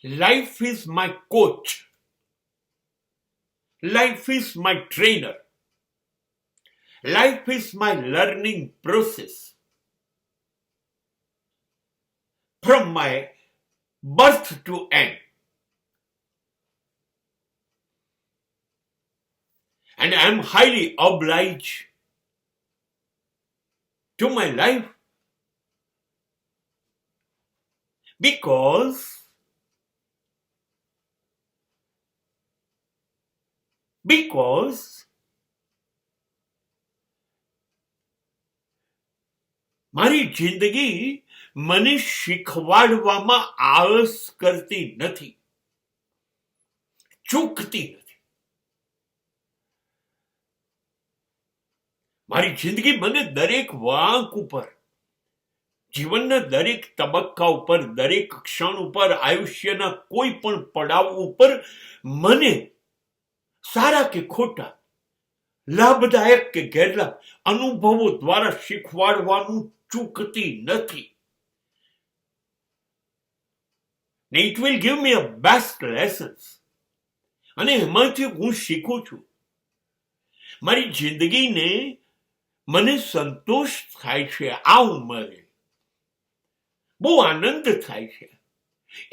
Life is my coach. Life is my trainer. Life is my learning process. From my birth to end. And I am highly obliged to my life because મારી જિંદગી મને શીખવાડવામાં આળસ કરતી નથી, ચૂકતી નથી. મારી જિંદગી મને દરેક વાંક ઉપર, જીવનના દરેક તબક્કા ઉપર, દરેક ક્ષણ ઉપર, આયુષ્યના કોઈ પણ પડાવ ઉપર મને સારા કે ખોટા, લાભદાયક કે ગેરલાભ અનુભવો દ્વારા શીખવાડવાનું ચૂકતી નથી. It will give me a best lessons. અને એમાંથી હું શીખું છું. મારી જિંદગીને મને સંતોષ થાય છે. આ ઉંમરે બહુ આનંદ થાય છે.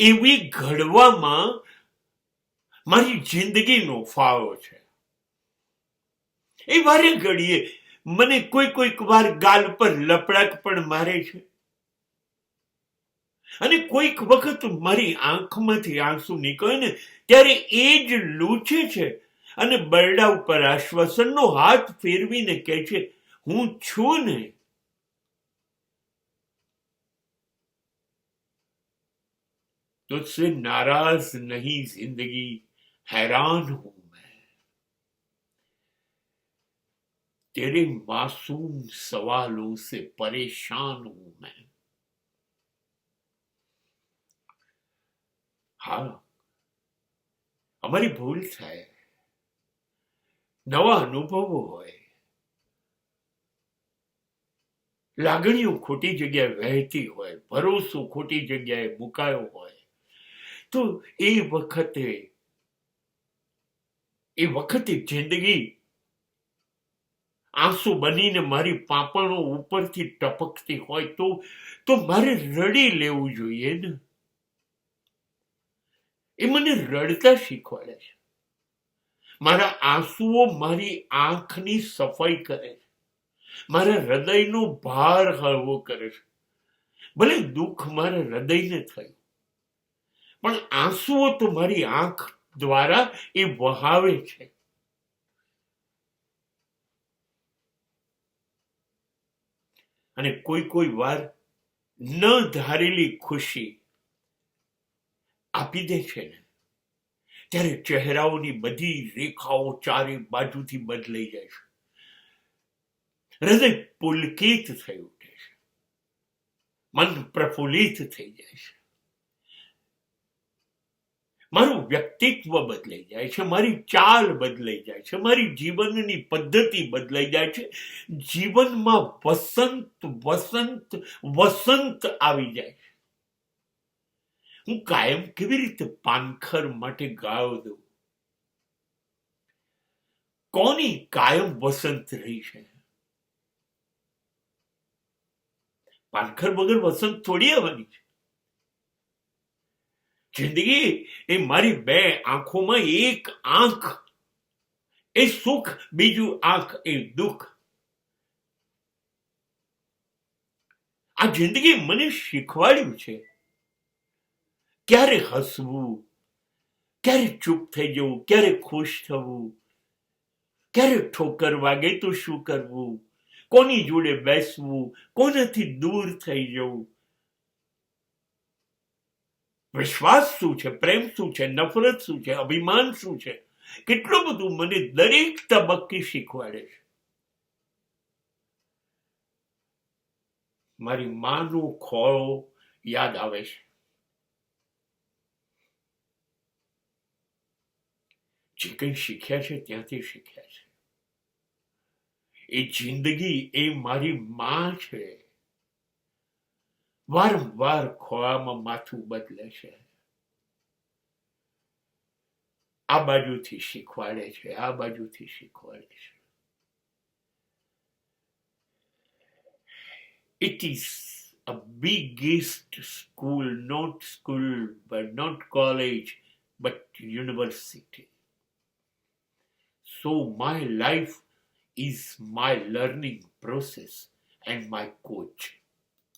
એવી ઘડવામાં મારી જિંદગીનો ફાળો છે. એ વારે ઘડીએ મને કોઈક વાર ગાલ પર લપડાક પણ મારે છે, અને કોઈક વખત મારી આંખમાંથી આંસુ નીકળે ને ત્યારે એ જ લૂછે છે અને બરડા ઉપર આશ્વાસનનો હાથ ફેરવીને કહે છે, હું છું ને. तुझसे नाराज नहीं जिंदगी, हैरान हूं मैं, तेरे मासूम सवालों से परेशान हूं मैं. હા, અમારી ભૂલ થાય, નવા અનુભવો હોય, લાગણીઓ ખોટી જગ્યાએ વહેતી હોય, ભરોસો ખોટી જગ્યાએ મુકાયો હોય, તો એ વખતે જિંદગી આંસુ બનીને મારી પાંપણો ઉપરથી ટપકતી હોય તો મારે રડી લેવું જોઈએ ને. એ મને રડતા શીખવાડે છે. મારા આંસુઓ મારી આંખની સફાઈ કરે છે, મારા હૃદયનો ભાર હળવો કરે છે. ભલે દુઃખ મારા હૃદયને થયું, પણ આંસુઓ તો મારી આંખ દ્વારા એ વહાવે છે. અને કોઈ વાર ન ધારેલી ખુશી આપી દે છે ને, ત્યારે ચહેરાઓની બધી રેખાઓ ચારે બાજુથી બદલાઈ જાય છે. હૃદય પુલકિત થઈ ઉઠે છે, મન પ્રફુલ્લિત થઈ જાય છે, મારું વ્યક્તિત્વ બદલાઈ જાય છે, મારી ચાલ બદલાઈ જાય છે, મારી જીવનની પદ્ધતિ બદલાઈ જાય છે. જીવનમાં વસંત વસંત વસંત આવી જાય છે. હું કાયમ કેવી રીતે પાનખર માટે ગાળો દઉં? કોની કાયમ વસંત રહી છે? પાનખર વગર વસંત થોડી આવવાની છે. જિંદગી એ મારી બે આંખોમાં એક આંખ એ સુખ, બીજું આંખ એ દુઃખ. આ જિંદગી મને શીખવાડ્યું છે ક્યારે હસવું, ક્યારે ચૂપ થઈ જવું, ક્યારે ખુશ થવું, ક્યારે ઠોકર વાગે તો શું કરવું, કોની જોડે બેસવું, કોનાથી દૂર થઈ જવું. વિશ્વાસ શું છે, પ્રેમ શું છે, નફરત શું છે, અભિમાન શું છે, કેટલું બધું મને દરેક તબક્કે શીખવાડે છે. મારી માનો ખોળો યાદ આવે છે. જે કંઈ શીખ્યા છે ત્યાંથી શીખ્યા છે. એ જિંદગી એ મારી માં છે. વારંવાર ખોળામાં માથું બદલે છે. આ બાજુથી શીખવાડે છે, આ બાજુથી શીખવાડે છે. It is a biggest school, not school, but not college, but university. So my life is my learning process and my coach.